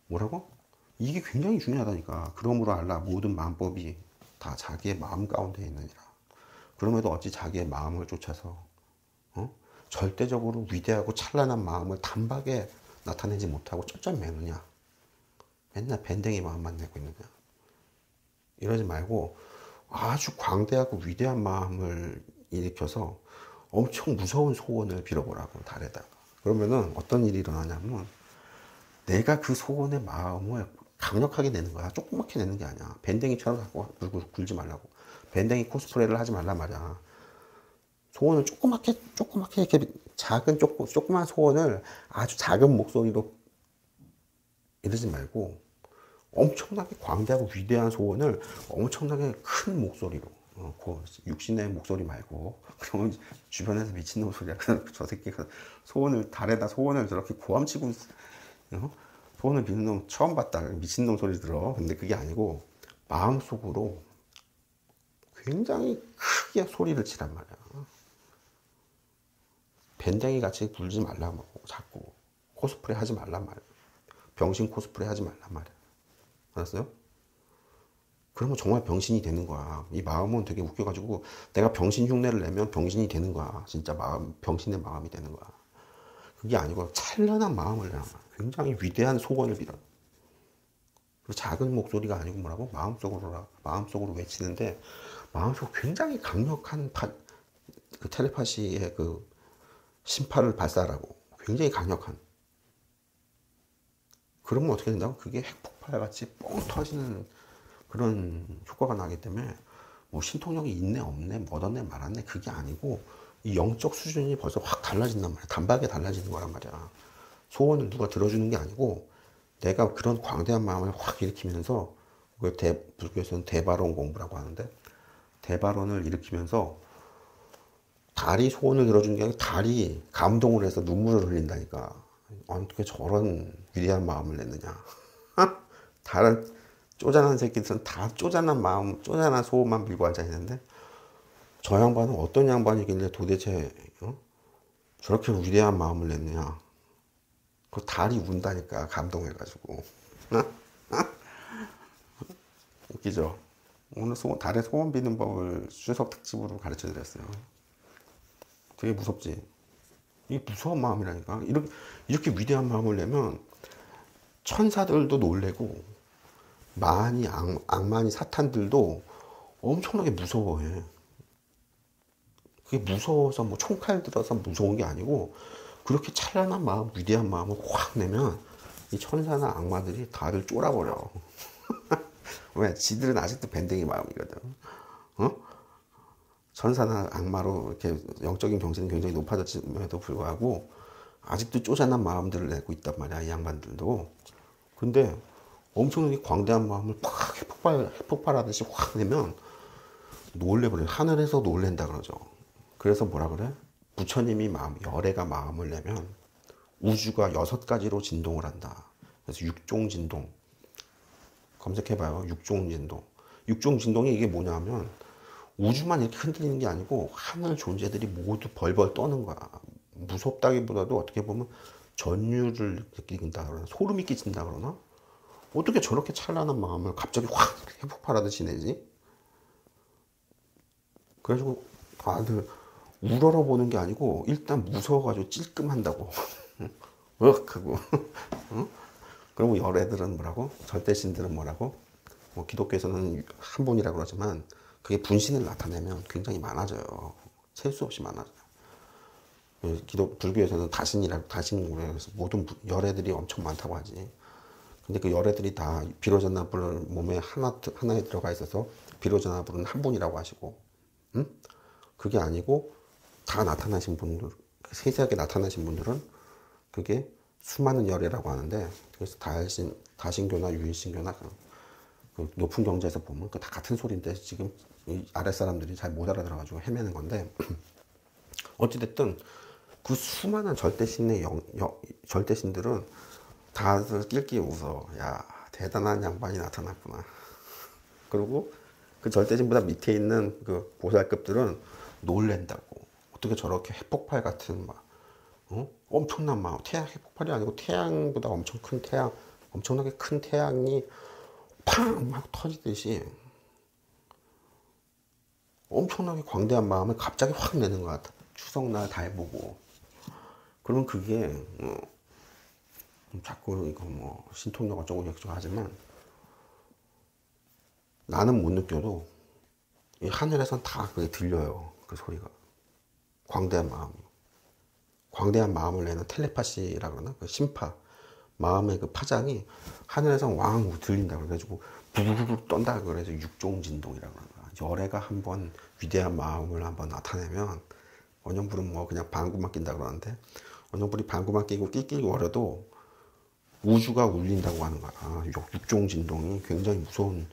뭐라고? 이게 굉장히 중요하다니까. 그러므로 알라 모든 마음법이 다 자기의 마음 가운데 있느니라. 그럼에도 어찌 자기의 마음을 쫓아서 절대적으로 위대하고 찬란한 마음을 단박에 나타내지 못하고 쩔쩔매느냐. 맨날 밴댕이 마음만 내고 있느냐. 이러지 말고 아주 광대하고 위대한 마음을 일으켜서 엄청 무서운 소원을 빌어보라고, 달에다가. 그러면은 어떤 일이 일어나냐면 내가 그 소원의 마음을 강력하게 내는 거야. 조그맣게 내는 게 아니야. 밴댕이처럼 자꾸 굴지 말라고. 밴댕이 코스프레를 하지 말란 말이야. 소원을 조그맣게 이렇게 조그만 소원을 아주 작은 목소리로 이러지 말고 엄청나게 광대하고 위대한 소원을 엄청나게 큰 목소리로, 그 육신의 목소리 말고. 그러면 주변에서 미친놈 소리야. 저 새끼가 달에다 소원을 저렇게 고함치고 소원을 비는 놈 처음 봤다, 미친놈 소리 들어. 근데 그게 아니고 마음속으로 굉장히 크게 소리를 치란 말이야. 밴댕이 같이 굴지 말라고, 자꾸 코스프레 하지 말란 말이야. 병신 코스프레 하지 말란 말이야. 알았어요? 그러면 정말 병신이 되는 거야. 이 마음은 되게 웃겨가지고 내가 병신 흉내를 내면 병신이 되는 거야. 진짜 병신의 마음이 되는 거야. 그게 아니고 찬란한 마음을 내란 말이야. 굉장히 위대한 소원을 빌어. 작은 목소리가 아니고 뭐라고? 마음속으로 외치는데, 마음속 굉장히 강력한 그 텔레파시의 그 심파를 발사하라고. 굉장히 강력한. 그러면 어떻게 된다고? 그게 핵폭발 같이 뻥 터지는 그런 효과가 나기 때문에 뭐 신통력이 있네 없네 뭐었네 말았네 그게 아니고 이 영적 수준이 벌써 확 달라진단 말이야. 단박에 달라지는 거란 말이야. 소원을 누가 들어주는 게 아니고 내가 그런 광대한 마음을 확 일으키면서, 불교에서는 대바론 공부라고 하는데, 대바론을 일으키면서 달이 소원을 들어주는 게 아니라 달이 감동을 해서 눈물을 흘린다니까. 어떻게 저런 위대한 마음을 냈느냐. 달은 쪼잔한 새끼들은 다 쪼잔한 마음, 쪼잔한 소원만 빌고 앉아있는데, 저 양반은 어떤 양반이길래 도대체 저렇게 위대한 마음을 냈느냐. 그 달이 운다니까, 감동해가지고. 웃기죠? 오늘 달에 소원 비는 법을 추석 특집으로 가르쳐 드렸어요. 되게 무섭지? 이게 무서운 마음이라니까. 이렇게 위대한 마음을 내면 천사들도 놀래고 악마니 사탄들도 엄청나게 무서워해. 그게 무서워서 뭐 총칼 들어서 무서운 게 아니고 그렇게 찬란한 마음, 위대한 마음을 확 내면 이 천사나 악마들이 다들 쫄아버려. 왜? 지들은 아직도 밴댕이 마음이거든. 어? 천사나 악마로 이렇게 영적인 경지는 굉장히 높아졌음에도 불구하고 아직도 쪼잔한 마음들을 내고 있단 말이야, 이 양반들도. 근데 엄청나게 광대한 마음을 팍 핵폭발하듯이 확 내면 놀래버려요. 하늘에서 놀랜다 그러죠. 그래서 뭐라 그래? 부처님이 열애가 마음을 내면 우주가 6가지로 진동을 한다. 그래서 육종 진동. 검색해봐요. 육종 진동. 육종 진동이 이게 뭐냐면 우주만 이렇게 흔들리는 게 아니고 하늘 존재들이 모두 벌벌 떠는 거야. 무섭다기보다도 어떻게 보면 전율을 느낀다 그러나, 소름이 끼친다 그러나, 어떻게 저렇게 찬란한 마음을 갑자기 확 핵폭발하듯이 내지? 그래가지고 다들 우러러보는 게 아니고 일단 무서워가지고 찔끔한다고. 하고. 그리고 열애들은 뭐라고? 절대신들은 뭐라고? 뭐 기독교에서는 한 분이라고 그러지만 그게 분신을 나타내면 굉장히 많아져요. 셀 수 없이 많아져요. 불교에서는 다신이라고 해서 모든 열애들이 엄청 많다고 하지. 근데 그 열애들이 다 비로자나불 몸에 하나에 들어가 있어서 비로자나불은 한 분이라고 하시고, 응? 그게 아니고 다 나타나신 분들, 세세하게 나타나신 분들은 그게 수많은 열애라고 하는데, 그래서 다신교나 유일신교나 그 높은 경자에서 보면 그 다 같은 소리인데 지금 이 아랫사람들이 잘 못 알아들어가지고 헤매는 건데, 어찌됐든 그 수많은 절대신들은 다들 낄낄 웃어. 야, 대단한 양반이 나타났구나. 그리고 그 절대신보다 밑에 있는 그 보살급들은 놀랜다고. 어떻게 저렇게 핵폭발 같은 엄청난 마음, 태양 핵폭발이 아니고 태양보다 엄청 큰 태양, 엄청나게 큰 태양이 팡! 막 터지듯이 엄청나게 광대한 마음을 갑자기 확 내는 것 같아. 추석날 다 해보고. 그러면 그게 자꾸 이거 뭐 신통력 어쩌고 저쩌고 하지만 나는 못 느껴도 이 하늘에선 다 그게 들려요. 그 소리가. 광대한 마음이. 광대한 마음을 내는 텔레파시라 그러나? 그 심파. 마음의 그 파장이 하늘에서 왕 들린다 그래가지고 부부부 떤다 그래서 육종진동이라 그러나. 열애가 한번 위대한 마음을 한번 나타내면 원형불은 뭐 그냥 방구만 낀다 그러는데, 원형불이 방구만 끼고 낄낄거려도 우주가 울린다고 하는 거야. 육종 진동이 굉장히 무서운,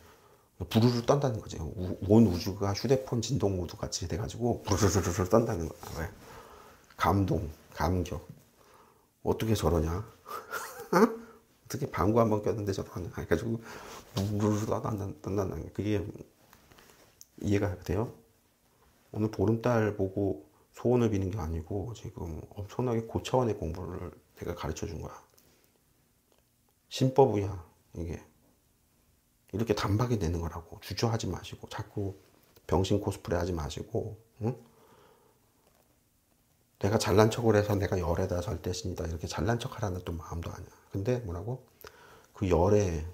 부르르 떤다는 거지. 온 우주가 휴대폰 진동 모드 같이 돼가지고 부르르르 떤다는 거야. 왜? 감동, 감격. 어떻게 저러냐? 어떻게 방구 한번 꼈는데 저러냐? 그래가지고 부르르 떤다는 게, 그게 이해가 돼요? 오늘 보름달 보고 소원을 비는 게 아니고 지금 엄청나게 고차원의 공부를 내가 가르쳐 준 거야. 신법이야, 이게. 이렇게 단박에 내는 거라고. 주저하지 마시고, 자꾸 병신 코스프레 하지 마시고, 응? 내가 잘난 척을 해서 내가 열애다, 절대신이다, 이렇게 잘난 척 하라는 또 마음도 아니야. 근데 뭐라고? 그 열애,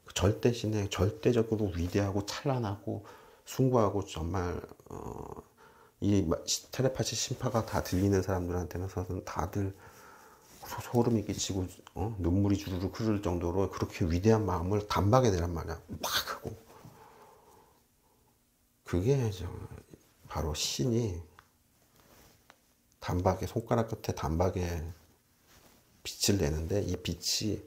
그 절대신의 절대적으로 위대하고 찬란하고 숭고하고 정말, 이 텔레파시 심파가 다 들리는 사람들한테는 다들 소름이 끼치고 눈물이 주르르 흐를 정도로 그렇게 위대한 마음을 단박에 내란 말이야. 막 하고. 그게 바로 신이 단박에, 손가락 끝에 단박에 빛을 내는데, 이 빛이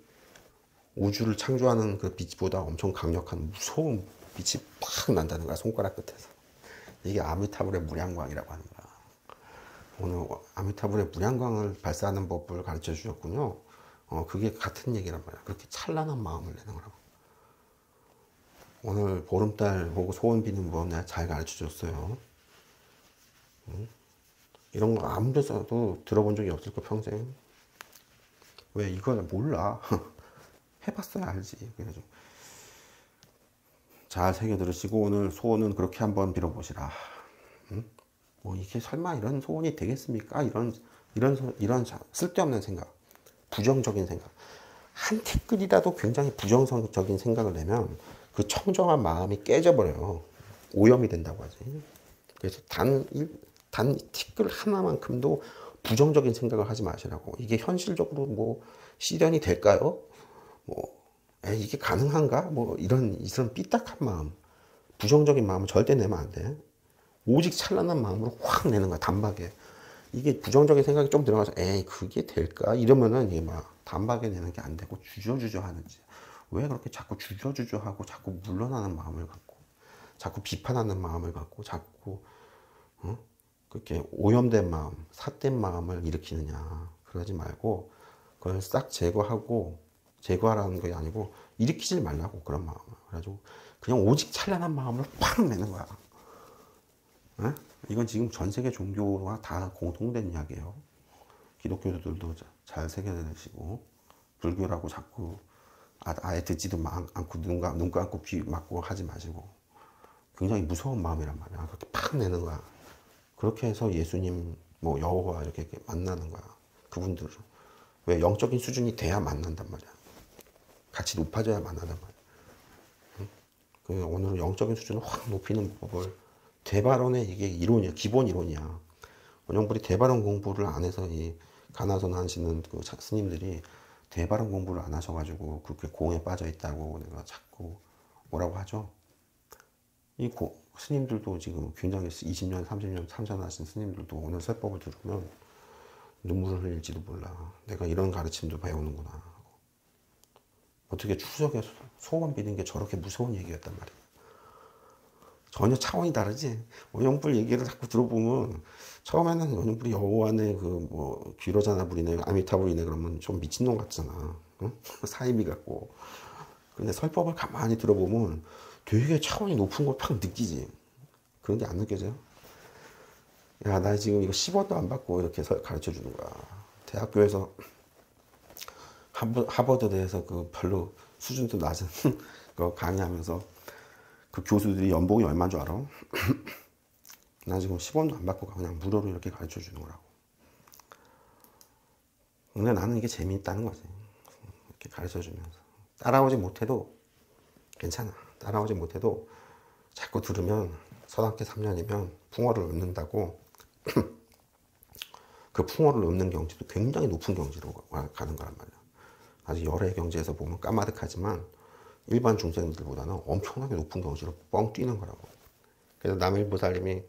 우주를 창조하는 그 빛보다 엄청 강력한 무서운 빛이 팍 난다는 거야, 손가락 끝에서. 이게 아미타불의 무량광이라고 하는 거야. 오늘 아미타불의 무량광을 발사하는 법을 가르쳐 주셨군요. 그게 같은 얘기란 말이야. 그렇게 찬란한 마음을 내는 거라고. 오늘 보름달 보고 소원 비는 법 내가 잘 가르쳐 줬어요. 이런 거 아무 데서도 들어본 적이 없을 거, 평생. 왜 이걸 몰라? 해봤어야 알지. 그래가지고 잘 새겨 들으시고 오늘 소원은 그렇게 한번 빌어보시라. 뭐 이게 설마 이런 소원이 되겠습니까? 이런 쓸데없는 생각, 부정적인 생각, 한 티끌이라도 굉장히 부정적인 생각을 내면 그 청정한 마음이 깨져버려요. 오염이 된다고 하지. 그래서 단 티끌 하나만큼도 부정적인 생각을 하지 마시라고. 이게 현실적으로 뭐 실현이 될까요? 뭐 이게 가능한가? 뭐 이런 삐딱한 마음, 부정적인 마음을 절대 내면 안 돼. 오직 찬란한 마음으로 확 내는 거야, 단박에. 이게 부정적인 생각이 좀 들어가서 에이 그게 될까? 이러면은 이게 막 단박에 내는 게 안 되고 주저주저 하는지. 왜 그렇게 자꾸 주저주저 하고 자꾸 물러나는 마음을 갖고 자꾸 비판하는 마음을 갖고 자꾸 그렇게 오염된 마음, 삿된 마음을 일으키느냐. 그러지 말고 그걸 싹 제거하고, 제거하라는 게 아니고 일으키질 말라고, 그런 마음을. 그래가지고 그냥 오직 찬란한 마음으로 팍 내는 거야. 에? 이건 지금 전 세계 종교와 다 공통된 이야기예요. 기독교들도 잘 새겨내시고, 불교라고 자꾸 아예 듣지도 않고 눈 감고 귀 막고 하지 마시고. 굉장히 무서운 마음이란 말이야. 그렇게 팍 내는 거야. 그렇게 해서 예수님, 뭐 여호와 이렇게 만나는 거야. 그분들을. 왜? 영적인 수준이 돼야 만난단 말이야. 같이 높아져야 만나단 말이야. 응? 오늘은 영적인 수준을 확 높이는 법을, 대발원의 이게 이론이야. 기본 이론이야. 원영불이 대발원 공부를 안 해서 이 가나선 하시는 그 스님들이 대발원 공부를 안 하셔가지고 그렇게 공에 빠져 있다고 내가 자꾸 뭐라고 하죠. 스님들도 지금 굉장히 20년, 30년 참선하신 스님들도 오늘 설법을 들으면 눈물을 흘릴지도 몰라. 내가 이런 가르침도 배우는구나. 어떻게 추석에 소원 비는 게 저렇게 무서운 얘기였단 말이야. 전혀 차원이 다르지. 원영불 얘기를 자꾸 들어보면 처음에는 원영불이 여호와네 뭐 귀로자나 불이네, 아미타불이네 그러면 좀 미친놈 같잖아. 응? 사이비 같고. 근데 설법을 가만히 들어보면 되게 차원이 높은 걸 팍 느끼지. 그런 게 안 느껴져요? 야, 나 지금 이거 10원도 안 받고 이렇게 가르쳐 주는 거야. 대학교에서 하버드대에서 그 별로 수준도 낮은 거 강의하면서 그 교수들이 연봉이 얼마인 줄 알아? 나 지금 10원도 안 받고 그냥 무료로 이렇게 가르쳐 주는 거라고. 근데 나는 이게 재미있다는 거지. 이렇게 가르쳐 주면서. 따라오지 못해도 괜찮아. 따라오지 못해도 자꾸 들으면 서당계 3년이면 풍어를 얻는다고. 그 풍어를 얻는 경지도 굉장히 높은 경지로 가는 거란 말이야. 아직 열의 경지에서 보면 까마득하지만 일반 중생들보다는 엄청나게 높은 경지로 뻥 뛰는 거라고. 그래서 남일보살님이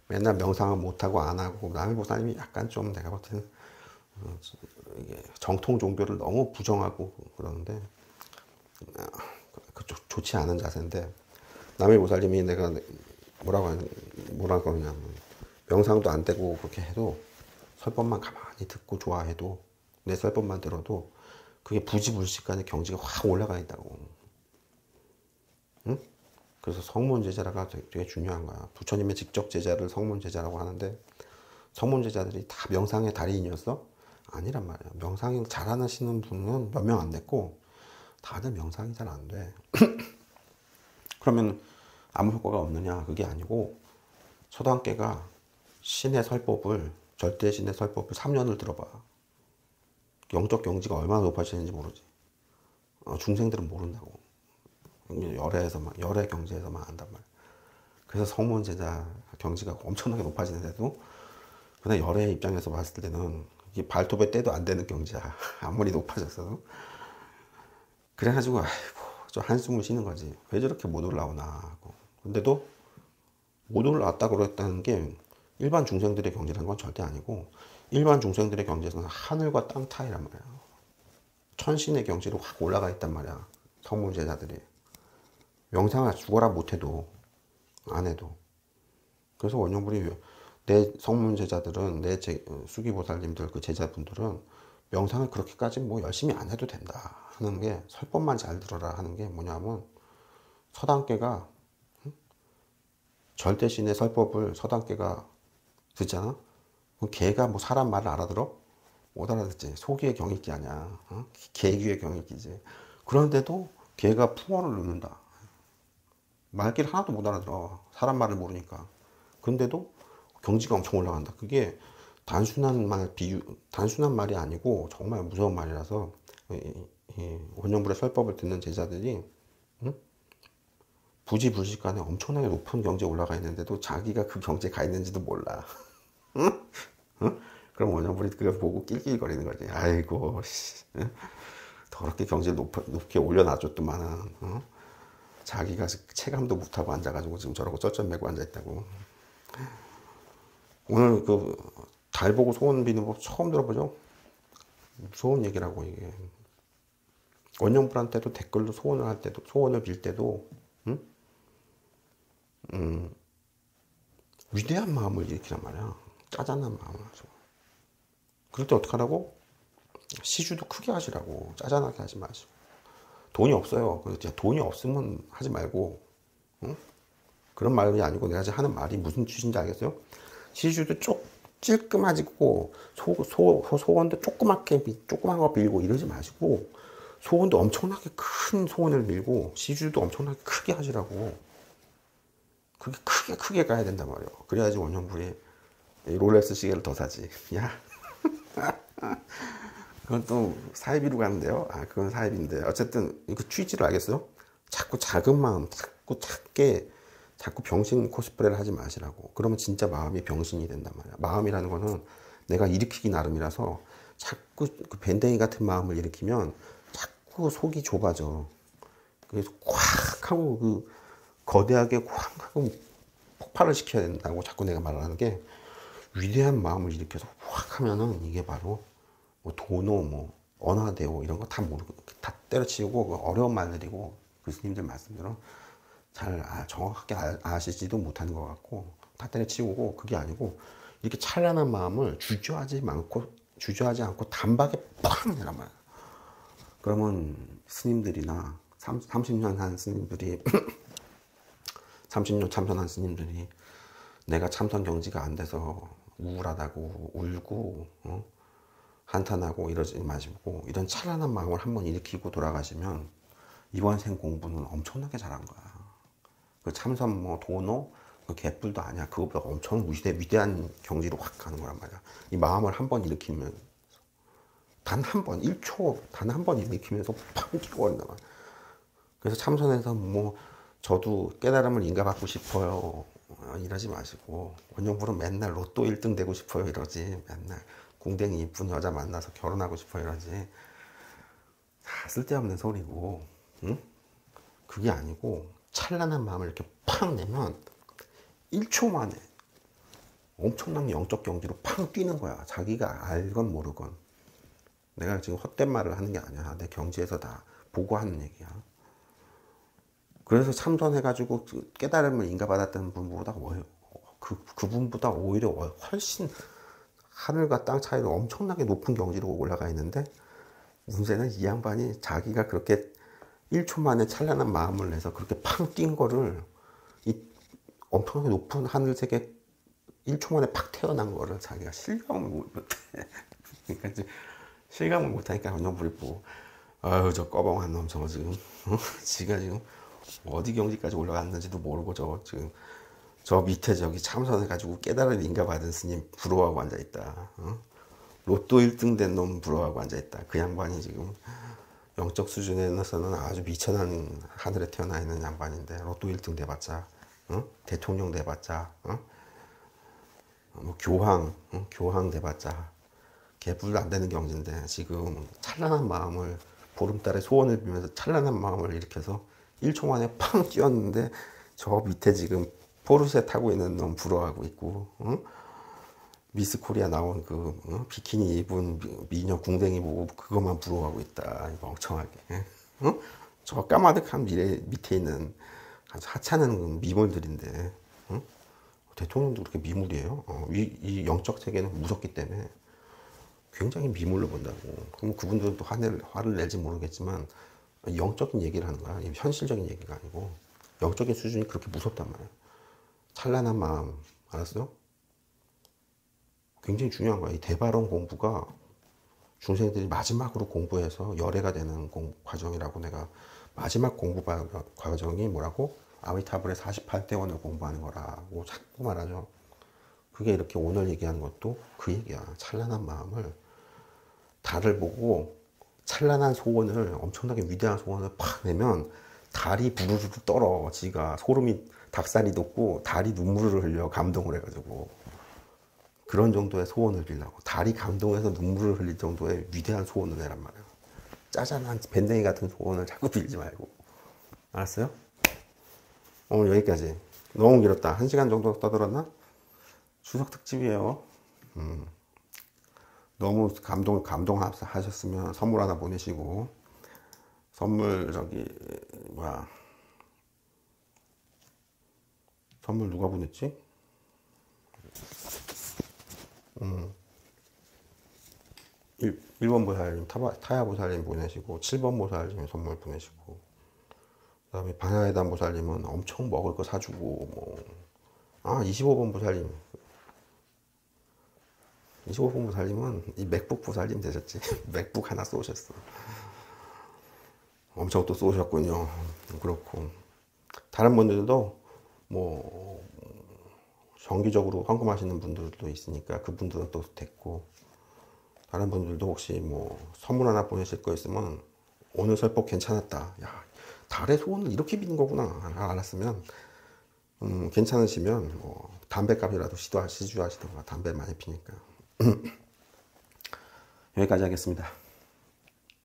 맨날 명상을 못하고 안 하고, 남일보살님이 약간 좀 내가 볼 때는 정통 종교를 너무 부정하고 그러는데 좋지 않은 자세인데, 남일보살님이 내가 뭐라고 하냐면 명상도 안 되고 그렇게 해도 설법만 가만히 듣고 좋아해도, 내 설법만 들어도 그게 부지불식간에 경지가 확 올라가 있다고. 응? 그래서 성문제자가 되게 중요한 거야. 부처님의 직접 제자를 성문제자라고 하는데, 성문제자들이 다 명상의 달인이었어? 아니란 말이야. 명상을 잘하시는 분은 몇 명 안 됐고 다들 명상이 잘 안 돼. 그러면 아무 효과가 없느냐? 그게 아니고, 서당계가 신의 설법을, 절대신의 설법을 3년을 들어봐. 영적 경지가 얼마나 높아지는지 모르지. 중생들은 모른다고. 열의 경지에서만 안단 말이야. 그래서 성문제자 경지가 엄청나게 높아지는데도 그냥 열의 입장에서 봤을 때는 이게 발톱에 떼도 안 되는 경지야. 아무리 높아졌어도. 그래가지고 아이고 좀 한숨을 쉬는 거지. 왜 저렇게 못 올라오나 하고. 근데도 못 올라왔다고 그랬다는 게 일반 중생들의 경지라는 건 절대 아니고, 일반 중생들의 경지에서는 하늘과 땅 차이란 말이야. 천신의 경지로 확 올라가 있단 말이야. 성문제자들이. 명상을 죽어라 못해도, 안 해도. 그래서 원영불이 내 성문제자들은, 내 수기보살님들 그 제자분들은 명상을 그렇게까지 뭐 열심히 안 해도 된다 하는 게, 설법만 잘 들어라 하는 게 뭐냐면, 서당계가 절대신의 설법을 서당계가 듣잖아? 그럼 걔가 뭐 사람 말을 알아들어? 못 알아듣지. 소기의 경익기 아니야. 개귀의 경익기지. 그런데도 걔가 풍어를 넣는다. 말귀를 하나도 못 알아들어. 사람 말을 모르니까. 근데도 경지가 엄청 올라간다. 그게 단순한 말이 아니고 정말 무서운 말이라서, 원영불의 설법을 듣는 제자들이 부지불식간에 엄청나게 높은 경지에 올라가 있는데도 자기가 그 경지에 가 있는지도 몰라. 응? 응? 그럼 원영불이 그걸 보고 낄낄거리는 거지. 아이고, 씨. 응? 더럽게 경지를 높게 올려놔줬더만, 응? 자기가 체감도 못하고 앉아가지고 지금 저러고 쩔쩔 매고 앉아있다고. 오늘 그 달 보고 소원 비는 법 처음 들어보죠? 무서운 얘기라고 이게. 원영불한테도 댓글로 소원을 할 때도, 소원을 빌 때도, 응? 위대한 마음을 일으키란 말이야. 짜잔한 마음을 하죠. 그럴 때 어떡하라고? 시주도 크게 하시라고. 짜잔하게 하지 마시고. 돈이 없어요. 그래서 돈이 없으면 하지 말고, 응? 그런 말이 아니고 내가 지금 하는 말이 무슨 뜻인지 알겠어요? 시주도 찔끔하지고 소원도 조그만 거 빌고 이러지 마시고, 소원도 엄청나게 큰 소원을 빌고 시주도 엄청나게 크게 하시라고. 그게 크게 가야 된단 말이에요. 그래야지 원형불이 롤렉스 시계를 더 사지. 야, 그건 또 사이비로 가는데요. 아, 그건 사이비인데 어쨌든 그 취지를 알겠어요? 자꾸 작은 마음, 자꾸 작게, 자꾸 병신 코스프레를 하지 마시라고. 그러면 진짜 마음이 병신이 된단 말이야. 마음이라는 거는 내가 일으키기 나름이라서 자꾸 그 밴댕이 같은 마음을 일으키면 자꾸 속이 좁아져. 그래서 콱 하고 그 거대하게 콱 하고 폭발을 시켜야 된다고 자꾸 내가 말하는 게, 위대한 마음을 일으켜서 확 하면은 이게 바로 뭐 도노, 뭐 언화대오 이런 거 다 모르고 다 때려치우고, 그 어려운 말들이고 교수님들 말씀대로 잘 정확하게 아시지도 못하는 것 같고 다 때려치우고, 그게 아니고 이렇게 찬란한 마음을 주저하지 않고 단박에 팍 내란 말이야. 그러면 스님들이나 30년 한 스님들이 30년 참선한 스님들이 내가 참선 경지가 안 돼서 우울하다고 울고 한탄하고 이러지 마시고, 이런 찬란한 마음을 한번 일으키고 돌아가시면 이번 생 공부는 엄청나게 잘한 거야. 그 참선 뭐 도노 그 개뿔도 아니야. 그거보다 엄청 위대한 경지로 확 가는 거란 말이야. 이 마음을 한번 일으키면, 단 한 번, 1초 단 한 번 일으키면서 팍 끼워버린단 말이야. 그래서 참선에서 뭐 저도 깨달음을 인가받고 싶어요 이러지 마시고, 원영불은 맨날 로또 1등 되고 싶어요 이러지. 맨날 궁뎅이 이쁜 여자 만나서 결혼하고 싶어요 이러지. 다 쓸데없는 소리고, 응? 그게 아니고 찬란한 마음을 이렇게 팍 내면 1초 만에 엄청난 영적 경지로 팍 뛰는 거야. 자기가 알건 모르건. 내가 지금 헛된 말을 하는 게 아니야. 내 경지에서 다 보고 하는 얘기야. 그래서 참선해가지고 깨달음을 인가받았던 분보다 그분보다 오히려 훨씬 하늘과 땅 차이로 엄청나게 높은 경지로 올라가 있는데, 문제는 이 양반이 자기가 그렇게 1초 만에 찬란한 마음을 내서 그렇게 팡 뛴 거를, 이 엄청나게 높은 하늘색에 1초 만에 팍 태어난 거를 자기가 실감을 못해. 그러니까 실감을 못하니까 원영불이 보고, 아유 저 꺼벙한 놈 저거 지금 지가 지금 어디 경지까지 올라갔는지도 모르고 지금 저 밑에 저기 참선해가지고 깨달은 인가받은 스님 부러워하고 앉아있다. 로또 1등 된 놈 부러워하고 앉아있다. 그 양반이 지금 영적 수준에서는 아주 미천한 하늘에 태어나 있는 양반인데, 로또 1등 돼봤자, 대통령 돼봤자, 뭐 교황 돼봤자 개뿔도 안 되는 경지인데, 지금 찬란한 마음을, 보름달에 소원을 빌면서 찬란한 마음을 일으켜서 1초 만에 팡 뛰었는데, 저 밑에 지금 포르쉐 타고 있는 놈 부러워하고 있고, 미스 코리아 나온 그 비키니 입은 미녀 궁뎅이 보고 그것만 부러워하고 있다. 멍청하게. 저 까마득한 밑에 있는 아주 하찮은 미물들인데, 대통령도 그렇게 미물이에요. 이 영적 세계는 무섭기 때문에 굉장히 미물로 본다고. 그럼 그분들은 또 화를 낼지 모르겠지만 영적인 얘기를 하는 거야. 현실적인 얘기가 아니고 영적인 수준이 그렇게 무섭단 말이야. 찬란한 마음, 알았어요? 굉장히 중요한 거야. 이 대발원 공부가 중생들이 마지막으로 공부해서 열애가 되는 과정이라고. 내가 마지막 공부 과정이 뭐라고? 아미타불의 48대원을 공부하는 거라고 자꾸 말하죠. 그게 이렇게 오늘 얘기하는 것도 그 얘기야. 찬란한 마음을, 달을 보고 찬란한 소원을, 엄청나게 위대한 소원을 팍 내면 달이 부르르 떨어. 지가 소름이 닭살이 돋고 달이 눈물을 흘려 감동을 해가지고 그런 정도의 소원을 빌라고. 달이 감동해서 눈물을 흘릴 정도의 위대한 소원을 내란 말이야. 짜잔한 밴댕이 같은 소원을 자꾸 빌지 말고. 알았어요? 오늘 여기까지. 너무 길었다. 1시간 정도 떠들었나? 추석 특집이에요. 너무 감동하셨으면 선물 하나 보내시고. 선물 선물 누가 보냈지? 1번 보살님, 타야 보살님 보내시고, 7번 보살님 선물 보내시고, 그 다음에 반야회단 보살님은 엄청 먹을 거 사주고, 25번 보살님. 25번 보살님은 이 맥북 보살님 되셨지. 맥북 하나 쏘셨어. 엄청 또 쏘셨군요. 그렇고. 다른 분들도 뭐, 정기적으로 헌금하시는 분들도 있으니까 그분들은 또 됐고, 다른 분들도 혹시 뭐 선물 하나 보내실 거 있으면 오늘 설법 괜찮았다. 야, 달의 소원을 이렇게 비는 거구나. 알았으면 괜찮으시면 뭐 담배값이라도 시주하시던가. 담배 많이 피니까. 여기까지 하겠습니다.